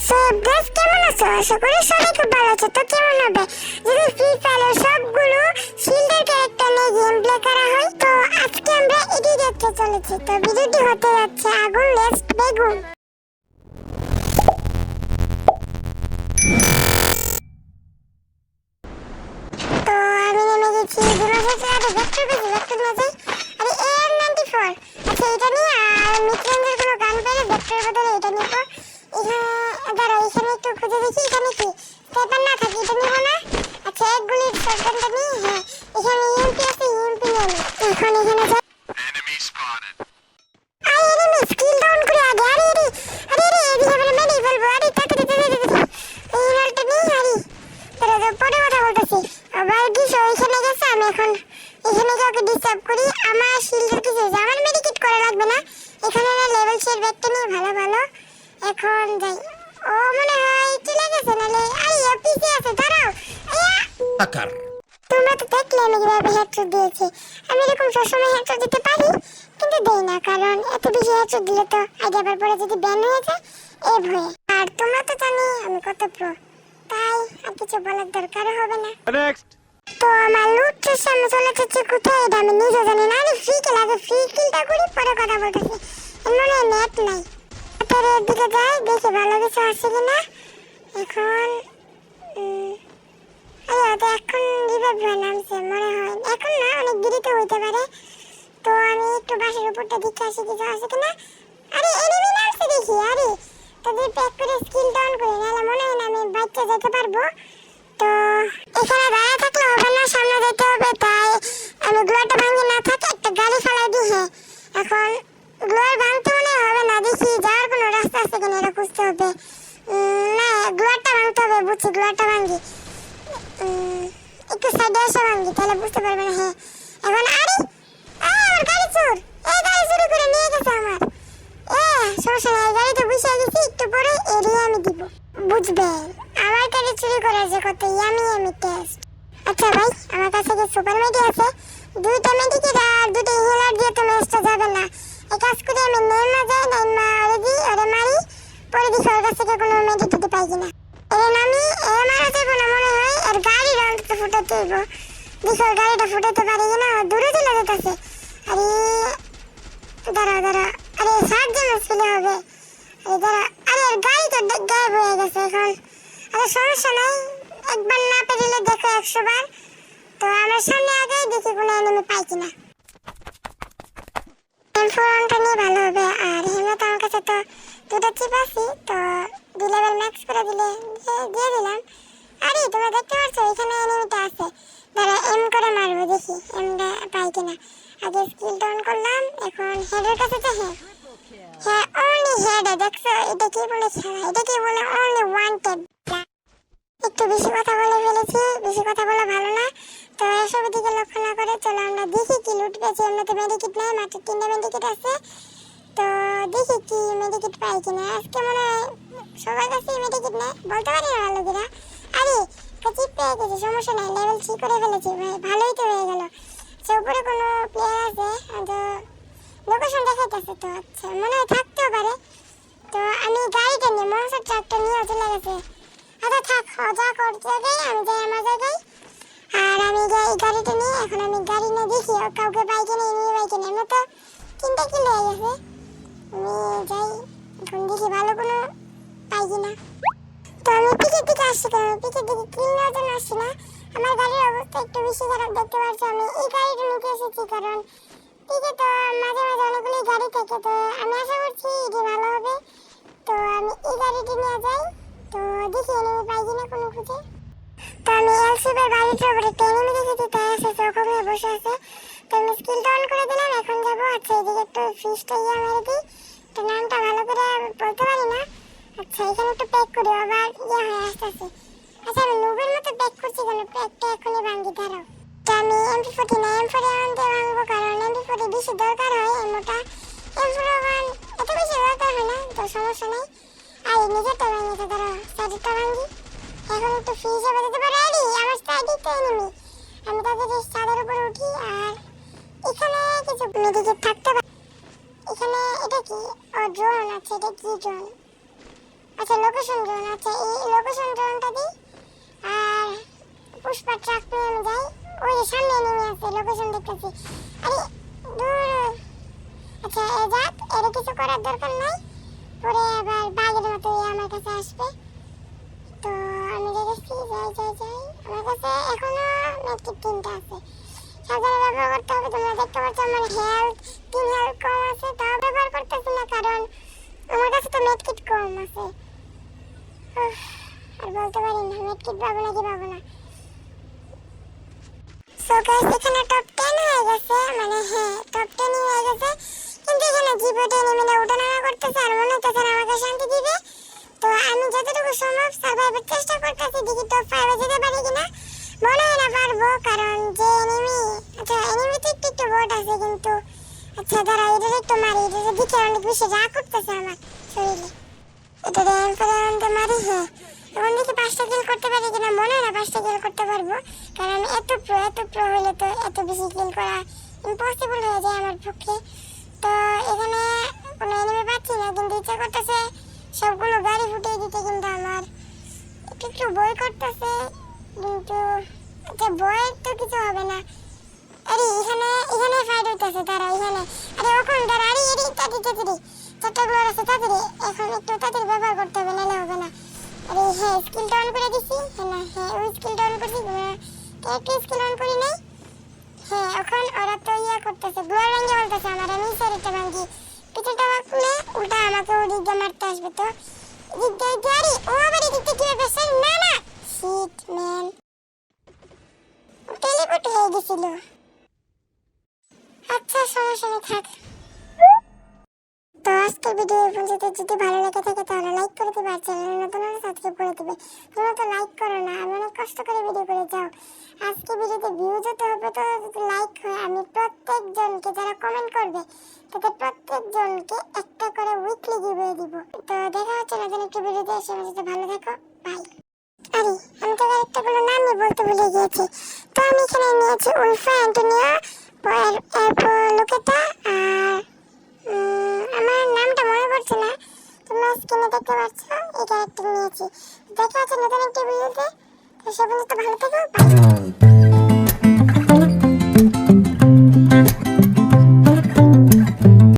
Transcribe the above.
So guys, কেমন আছো? আশা করি সবাই খুব ভালো আছো। তো কেমন হবে যদি ফ্রি ফায়ারের সবগুলো শিল্ডের ক্যারেক্টার নিয়ে গেম প্লে করা হয়? তো আজকে আমরা এটাই দেখতে চলেছি। তো ভিডিওটি হতে যাচ্ছে আগুন লেটস বেগুন। তো আমি নেমে গেছি বিমানের সাথে ভেক্টর না যাই। আরে AR-94, আচ্ছা এটা নিয়ে আর মিডরেঞ্জের কোনো গান পেলে ভেক্টরের বদলে এটা নিব। এখানে দাঁড়াও, এখানে একটু খুঁজে দেখি এখানে কি স্নাইপার না থাকে, এটা নিব না। আচ্ছা এক গুলির শটগানটা নিয়ে, হ্যাঁ এখানে ইউএমপি আছে, ইউএমপি নিয়ে নিই। এখন এখানে যাই। Enemy spotted. আরে এনিমি স্কিল ডাউন করে আগে। আরে এদিকে আমরা মেরেই ফেলবো। আরে তাড়াতাড়ি এই রলটা নিয়ে আরে তারা পরে কথা বলতেছি। আবার কি ওইখানে গেছে, আমি এখন এখানে কাউকে ডিস্টার্ব করি। আমার শিল্ডের কিছু হয়েছে, আমার মেডিকেট করা লাগবে না। এখানে না লেভেল শেয়ার ব্যাগটা নিয়ে ভালো এখন যাই। ও মনে হয় চলে গেছে, নাহলে আরে পিছে আছে, দাঁড়াও। Hacker. তোমরা তো দেখলে আমি কিভাবে হেডশট দিয়েছি। আমি এরকম সবসময় হেডশট দিতে পারি, কিন্তু দেই না, কারণ এত বেশি হেডশট দিলে তো আগে আবার পরে যদি ব্যান হয়ে যায় এই ভয়ে। আর তোমরা তো জানি আমি কত প্রো, তাই আর কিছু বলার দরকারও হবে না। Next. তো আমার লুটের সামনে চলে যাচ্ছে কোথায় এটা আমি নিজে জানি না। আমি ফ্রি কিল, আগে ফ্রি কিলটা করি পরে কথা বলতেছি। মনে হয় নেট নাই। তারপরে দিকে যাই দেখি ভালো কিছু আছে কিনা। এখন এখন রিভাইভ হয়ে নামছে মনে হয়, এখন না অনেক দেরিতে হইতে পারে। তো আমি একটু বাসের উপরটা দিকে আসি কিছু আছে কিনা। আরে এনিমি নামছে দেখি। আরে তাদের প্যাক করে স্কিল ডাউন করে, নাহলে মনে হয় না আমি বাচ্চা যেতে পারবো। তো এখানে দাঁড়িয়ে থাকলে হবে না, সামনে যেতে হবে। তাই আমি গ্লোয়ারটা ভাঙি না থাকে একটা গাড়ি ফেলাই দিই। হ্যাঁ এখন গ্লোয়ার ভাঙতে মনে হবে না, দেখি যাওয়ার কোনো রাস্তা আছে কিনা এটা খুঁজতে হবে। না গ্লোয়ারটা ভাঙতে হবে, বুঝছি গ্লোয়ারটা ভাঙি। একটু সাইডে এসে ভাঙি তাহলে বুঝতে পারবে না। হ্যাঁ এখন আরে আমার গাড়ি চোর, এই গাড়ি চুরি করে নিয়ে গেছে আমার। সমস্যা নাই, গাড়িতে বসে গেছি, একটু পরে এরিয়া আমি দিব, বুঝবেন। আমার গাড়ি চুরি করার যে কত ইয়ামি টেস্ট। আচ্ছা ভাই, আমার কাছে যে সুপার মেডি আছে, দুইটা মেডিকেট আর দুটো হিলার দিয়ে তো ম্যাচটা যাবে না। এই কাজ করে আমি নেমা যাই, নাইমা ওরে মারি, পরে দেখি ওর কাছ থেকে কোনো মেডিকেট পাই কিনা। আমি মারা যাবো না মনে হয়, আর গাড়ি অন্তত ফুটাতে হইব। দেখো গাড়িটা ফুটাতে পারি কিনা, দূরে চলে যেতেছে। আরে দাঁড়া, আরে সাত জন ফেলে হবে। আরে দাঁড়া, আরে গাড়ি তো গায়েব হয়ে গেছে এখন। আরে সমস্যা নাই, একবার না পেরিলে দেখো 100 বার। তো আমার সামনে আগে দেখি কোনো এনিমি পাই কিনা। M4 নিয়ে ভালো হবে। আর হেমন্ত আমার কাছে তো দুটো চিপ আছে, তো 2 লেভেল ম্যাক্স করে দিলে দিয়ে দিলাম। আরে তোমরা দেখতে পাচ্ছ এখানে এনিমিটা আছে, দাঁড়া এম করে মারবো, দেখি এমটা পাই কিনা। আগে স্কিল ডাউন করলাম, এখন হেডের কাছে তো হ্যাঁ অনলি হেডে। দেখছো এটা কি বলে খেলা, এটা কি বলে অনলি ওয়ান্টেড। একটু বেশি কথা বলে ফেলেছি, বেশি কথা বলা ভালো না। তো এসবের দিকে লক্ষ্য না করে চলো আমরা দেখি কি লুট পেয়েছি। এমনিতে মেডিকেট নেই, মাত্র 3টা মেডিকেট আছে। তো দেখি কি মেডিকেট পাই কিনা। আজকে মনে হয় সবার কাছে মেডিকেট নেই, বলতে পারি না ভালো কিনা। আরে চিপ পেয়ে গেছি, সমস্যা নাই, লেভেল 3 করে ফেলেছি ভাই, ভালোই তো হয়ে গেল। সে উপরে কোনো প্লেয়ার আছে, তো লোকেশন দেখাইতেছে, তো আচ্ছা মনে হয় থাকতেও পারে। তো আমি গাড়িটা নিয়ে মনসার ট্রাকটা নিয়ে চলে গেছে। আচ্ছা থাক, যা করতে যাই আমি যাই আমার জায়গায়। আর আমি যাই গাড়িটা নিয়ে, এখন আমি গাড়ি নিয়ে দেখি কাউকে পাই কিনা, এনিমি পাই কিনা। এমনি তো 3টা কিল হয়ে গেছে। আমি যাই এখন দেখি ভালো কোনো পাই কিনা। তো আমি পিকের দিকে আসছি, কারণ পিকের দিকে কিল নেওয়ার জন্য আসছি না। আমার গাড়ির অবস্থা একটু বেশি খারাপ, দেখতে পাচ্ছি। আমি এই গাড়িটা নিতে এসেছি কারণ পিকে তো মাঝে অনেকগুলি গাড়ি থাকে, তো আমি আশা করছি এটি ভালো হবে। তো আমি এই গাড়িটি নিয়ে যাই, তো দেখি এনিমি পাই কিনা কোনো খুঁজে। তো আমি এলসিবের গাড়িটার উপরে একটা এনিমি দেখেছি, তাই আছে চোখ নিয়ে বসে আছে। তো আমি স্কিল ডাউন করে দিলাম, এখন যাবো। আচ্ছা এদিকে একটু ফিশটা মেরে দিই, তো নামটা ভালো করে বলতে পারি না। আচ্ছা এখানে একটু প্যাক করি, আবার হয়ে আসতেছে। আচ্ছা আমি নুবের মতো প্যাক করছি কেন, প্যাকটা এখনই ভাঙ্গি, দাঁড়াও। তো আমি MP40 না M41 দিয়ে ভাঙবো, কারণ MP40 বেশি দরকার হয়, এমনটা M41 এত বেশি দরকার হয় না, তো সমস্যা নেই। আর নিজেরটা ভাঙিতে, দাঁড়াও সাইডটা ভাঙ্গি। এখন একটু ফ্রি হিসেবে দিতে পারে। আরে আমার সাইডে তো এনিমি, আমি তাদের ছাদের উপরে উঠি। আর এখানে কিছু মেডিকেট থাকতে পারে। এখানে এটা কি, ও ড্রোন আছে, এটা কি ড্রোন? আচ্ছা লোকেশন ড্রোন, আচ্ছা এই লোকেশন ড্রোনটা দিই আর পুষ্পা ট্রাক নিয়ে আমি যাই। ওই যে সামনে নেমে আছে, লোকেশন দেখতেছি। আরে দূর, আচ্ছা এ যাক, এর কিছু করার দরকার নাই, পরে আবার বাঘের মতো আমার কাছে আসবে। তো আমি দেখেছি, যাই আমার কাছে এখনো মেটকিট 3টা আছে, সাবধানে ব্যবহার করতে হবে। তোমরা দেখতে পাচ্ছ আমার তিন হেলথ কম আছে, তাও ব্যবহার করতেছি না কারণ আমার কাছে তো মেটকিট কম আছে। আর বলতে পারি না মেটকিট পাবো নাকি পাবো না। সো গাইস এখানে টপ 10 হয়ে গেছে, মানে হ্যাঁ টপ 10 হয়ে গেছে, কিন্তু এখানে জিপোটে নেমে ওঠানামা করতেছে আর মনে হচ্ছে আমাকে শান্তি দিবে। তো আমি যতটুকু সম্ভব সার্ভাইভের চেষ্টা করতেছি, দেখি টপ 5 এ যেতে পারি কিনা। মনে হয় না পারবো কারণ যে এনিমি, আচ্ছা এনিমিতে একটু বোট আছে কিন্তু, আচ্ছা দাঁড়া এটা একটু মারি, এটা দেখে অনেক বেশি রাগ করতেছে আমার শরীরে। এটা এমফোরে মারি, হ্যাঁ এখন দেখি 5টা কিল করতে পারি কিনা। মনে হয় না 5টা কিল করতে পারবো কারণ এত প্রো হলে তো এত বেশি কিল করা ইম্পসিবল হয়ে যায় আমার পক্ষে। তো এখানে কোনো এনিমি পাচ্ছি না, কিন্তু ইচ্ছা করতেছে সবগুলো গাড়ি ফুটিয়ে দিতে, কিন্তু আমার একটু ভয় করতেছে। কিন্তু আচ্ছা ভয়ের তো কিছু হবে না। আরে এখানে ফাইট হইতেছে, তারা এখানে, আরে ওখানে দাঁড়া, আরে তাড়াতাড়ি চারটাগুলো আছে, তাড়াতাড়ি এখন একটু তাড়াতাড়ি ব্যবহার করতে হবে, নাহলে হবে না। আরে হ্যাঁ স্কিলটা অন করে দিছি, হ্যাঁ না হ্যাঁ ওই স্কিলটা অন করছি, একটা স্কিল অন করি নাই। হ্যাঁ এখন ওরা তো করতেছে, গ্লোয়াল ভাঙ্গে বলতেছে আমার, আমি শরীরটা ভাঙ্গি, পিছনটা ভাঙলে উল্টা আমাকে ওদিক দিয়ে মারতে আসবে। তো এদিক দিয়ে আরে ও আবার এদিক দিয়ে কিভাবে আসছে, না না শিট ম্যান, টেলিপোর্ট হয়ে গেছিল। আচ্ছা সমস্যা নেই, থাক। তো আজকের ভিডিও পর্যন্ত যদি ভালো লেগে থাকে তাহলে লাইক করে দিবে, আর চ্যানেলে নতুন হলে সাবস্ক্রাইব করে দিবে। তোমরা তো লাইক করো না, আমি অনেক কষ্ট করে ভিডিও করে যাও। আজকে ভিডিওতে ভিউজ হতে হবে, তো যদি লাইক হয় আমি প্রত্যেকজনকে যারা কমেন্ট করবে তাদের প্রত্যেকজনকে একটা করে উইকলি গিভওয়ে দিব। তো দেখা হচ্ছে নতুন একটি ভিডিওতে, এসে ভালো থাকো, বাই। আরে আমি তো ক্যারেক্টারগুলোর নামই বলতে ভুলে গিয়েছি। তো আমি এখানে নিয়েছি উলফা, অ্যান্টোনিও, এরপর লোকেটা, আর আমার নামটা মনে পড়ছে না, তোমরা স্ক্রিনে দেখতে পাচ্ছ এই ক্যারেক্টার নিয়েছি। দেখা হচ্ছে নতুন একটি ভিডিওতে, তো সে পর্যন্ত ভালো থেকো, বাই।